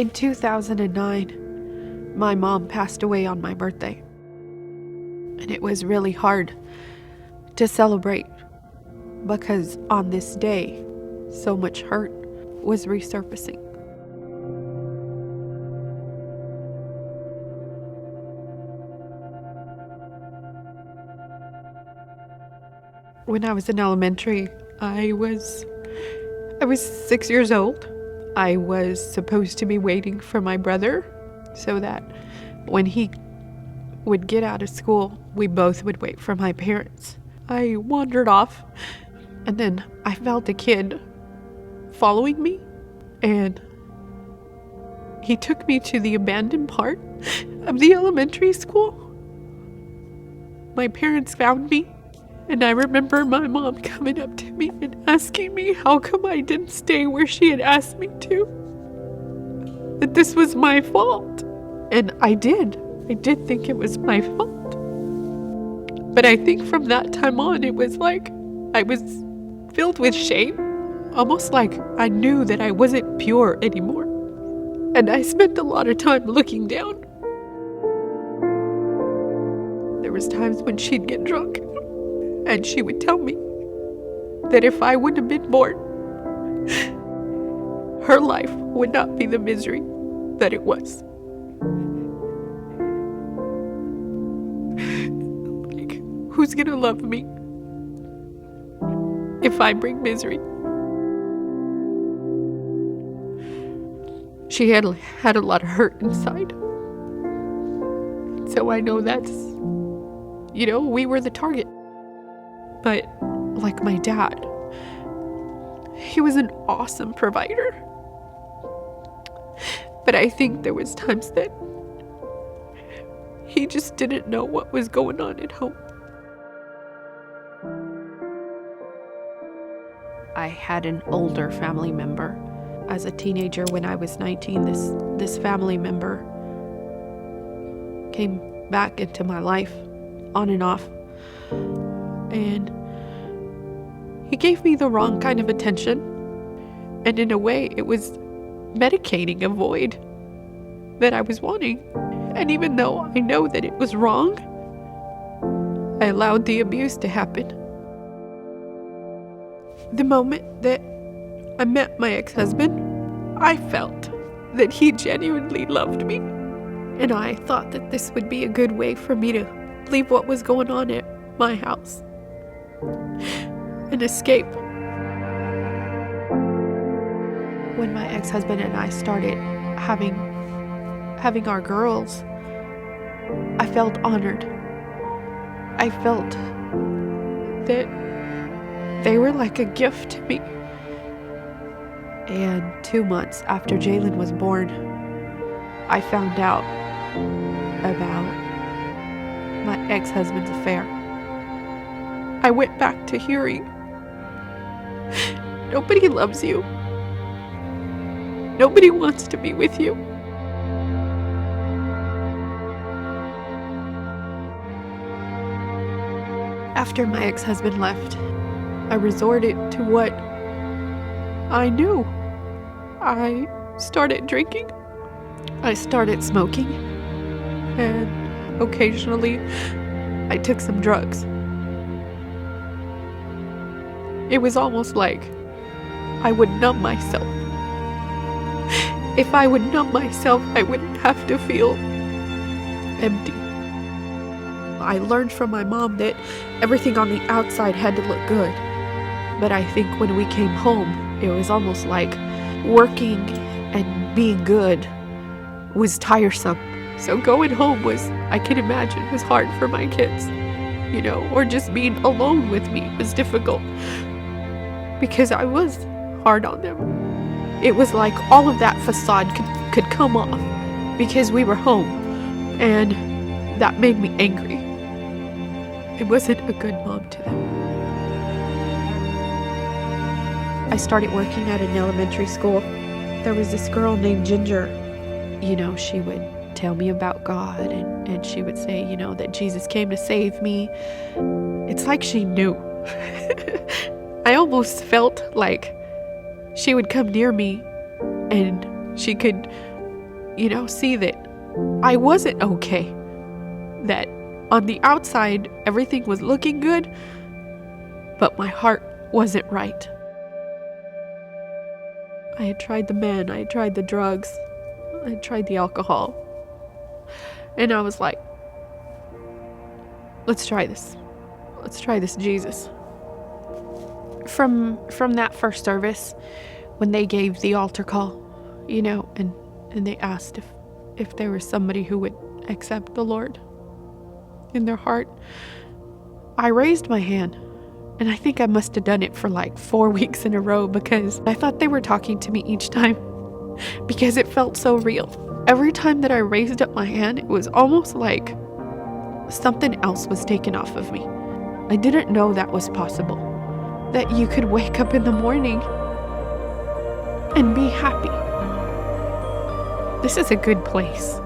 In 2009, my mom passed away on my birthday. And it was really hard to celebrate because on this day, so much hurt was resurfacing. When I was in elementary, I was 6 years old. I was supposed to be waiting for my brother so that when he would get out of school, we both would wait for my parents. I wandered off, and then I felt a kid following me, and he took me to the abandoned part of the elementary school. My parents found me, and I remember my mom coming up to me and asking me how come I didn't stay where she had asked me to. That this was my fault. And I did think it was my fault. But I think from that time on, it was like I was filled with shame. Almost like I knew that I wasn't pure anymore. And I spent a lot of time looking down. There was times when she'd get drunk and she would tell me that if I wouldn't have been born, her life would not be the misery that it was. Like, who's gonna love me if I bring misery? She had a lot of hurt inside. So I know that's, we were the target. But like my dad, he was an awesome provider. But I think there was times that he just didn't know what was going on at home. I had an older family member. As a teenager, when I was 19, this family member came back into my life on and off. And he gave me the wrong kind of attention. And in a way, it was medicating a void that I was wanting. And even though I know that it was wrong, I allowed the abuse to happen. The moment that I met my ex-husband, I felt that he genuinely loved me. And I thought that this would be a good way for me to leave what was going on at my house and escape. When my ex-husband and I started having our girls, I felt honored. I felt that they were like a gift to me. And 2 months after Jalen was born, I found out about my ex-husband's affair. I went back to hearing, nobody loves you. Nobody wants to be with you. After my ex-husband left, I resorted to what I knew. I started drinking. I started smoking. And occasionally, I took some drugs. It was almost like I would numb myself. If I would numb myself, I wouldn't have to feel empty. I learned from my mom that everything on the outside had to look good. But I think when we came home, it was almost like working and being good was tiresome. So going home I can imagine, was hard for my kids, or just being alone with me was difficult because I was hard on them. It was like all of that facade could come off because we were home, and that made me angry. I wasn't a good mom to them. I started working at an elementary school. There was this girl named Ginger. She would tell me about God, and she would say, that Jesus came to save me. It's like she knew. I almost felt like she would come near me and she could see that I wasn't okay. That on the outside, everything was looking good, but my heart wasn't right. I had tried the men, I had tried the drugs, I had tried the alcohol. And I was like, let's try this. Let's try this Jesus. From that first service, when they gave the altar call, and they asked if there was somebody who would accept the Lord in their heart, I raised my hand. And I think I must have done it for like 4 weeks in a row because I thought they were talking to me each time because it felt so real. Every time that I raised up my hand, it was almost like something else was taken off of me. I didn't know that was possible, that you could wake up in the morning and be happy. This is a good place.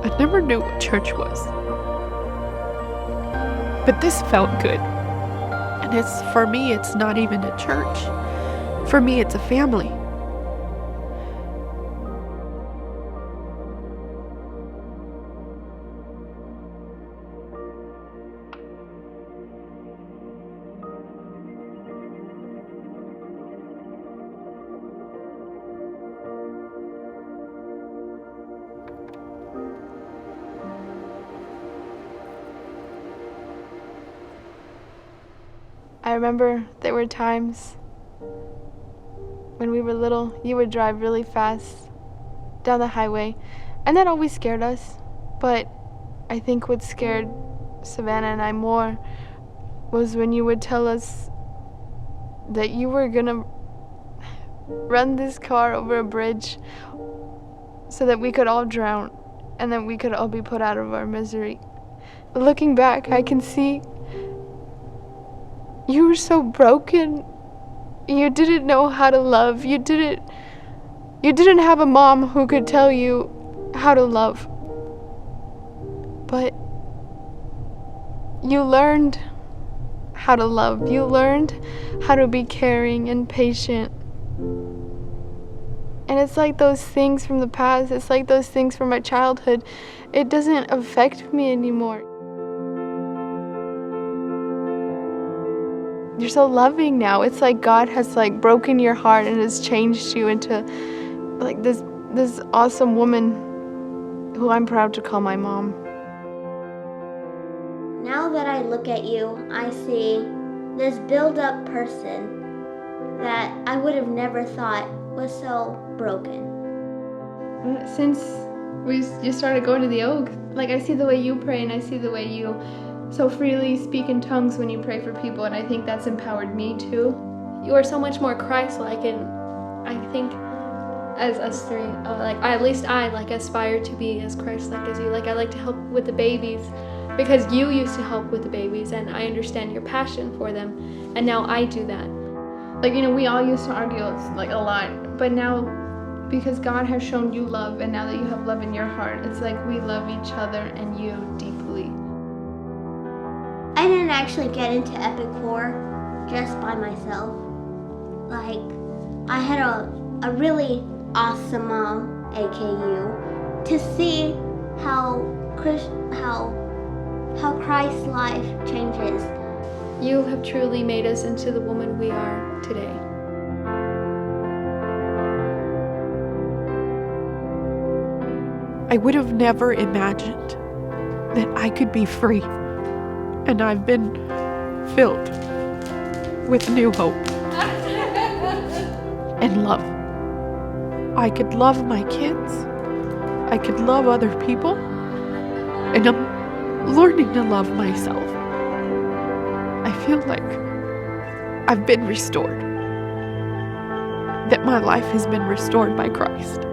I never knew what church was, but this felt good. And for me, it's not even a church. For me, it's a family. I remember there were times when we were little, you would drive really fast down the highway, and that always scared us. But I think what scared Savannah and I more was when you would tell us that you were gonna run this car over a bridge so that we could all drown and that we could all be put out of our misery. Looking back, I can see you were so broken. You didn't know how to love. You didn't have a mom who could tell you how to love. But you learned how to love. You learned how to be caring and patient. And it's like those things from the past. It's like those things from my childhood. It doesn't affect me anymore. You're so loving now. It's like God has broken your heart and has changed you into this awesome woman who I'm proud to call my mom. Now that I look at you, I see this build-up person that I would have never thought was so broken. Since you started going to the Oak, I see the way you pray and I see the way you so freely speak in tongues when you pray for people, and I think that's empowered me too. You are so much more Christ-like, and I think as us three, I aspire to be as Christ-like as you. I like to help with the babies because you used to help with the babies, and I understand your passion for them, and now I do that. We all used to argue a lot, but now because God has shown you love, and now that you have love in your heart, it's like we love each other and you deeply. I didn't actually get into Epic 4 just by myself. I had a really awesome mom, AKU, to see how Christ's life changes. You have truly made us into the woman we are today. I would have never imagined that I could be free. And I've been filled with new hope and love. I could love my kids. I could love other people. And I'm learning to love myself. I feel like I've been restored. That my life has been restored by Christ.